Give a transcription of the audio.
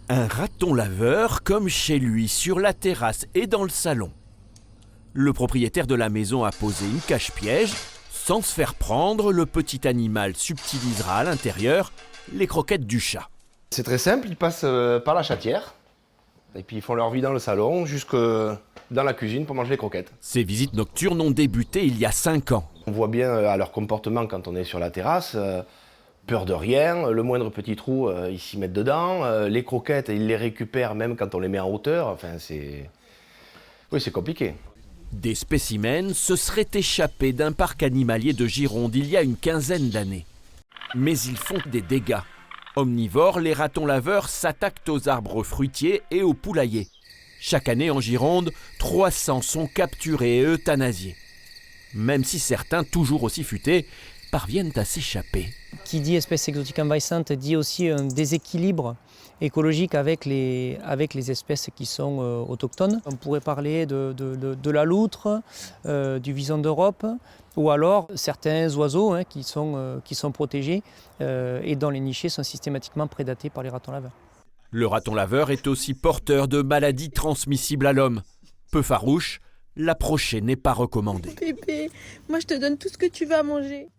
Un raton laveur comme chez lui, sur la terrasse et dans le salon. Le propriétaire de la maison a posé une cache-piège. Sans se faire prendre, le petit animal subtilisera à l'intérieur les croquettes du chat. C'est très simple, ils passent par la chatière. Et puis ils font leur vie dans le salon, jusque dans la cuisine pour manger les croquettes. Ces visites nocturnes ont débuté il y a 5 ans. On voit bien à leur comportement quand on est sur la terrasse, peur de rien, le moindre petit trou, ils s'y mettent dedans. Les croquettes, ils les récupèrent même quand on les met en hauteur. Enfin, oui, c'est compliqué. Des spécimens se seraient échappés d'un parc animalier de Gironde il y a une quinzaine d'années. Mais ils font des dégâts. Omnivores, les ratons laveurs s'attaquent aux arbres fruitiers et aux poulaillers. Chaque année en Gironde, 300 sont capturés et euthanasiés. Même si certains, toujours aussi futés, parviennent à s'échapper. Qui dit espèce exotique envahissante dit aussi un déséquilibre écologique avec les espèces qui sont autochtones. On pourrait parler de la loutre, du vison d'Europe, ou alors certains oiseaux qui sont protégés et dont les nichés sont systématiquement prédatés par les ratons laveurs. Le raton laveur est aussi porteur de maladies transmissibles à l'homme. Peu farouche, l'approcher n'est pas recommandé. Pépé, moi je te donne tout ce que tu veux à manger.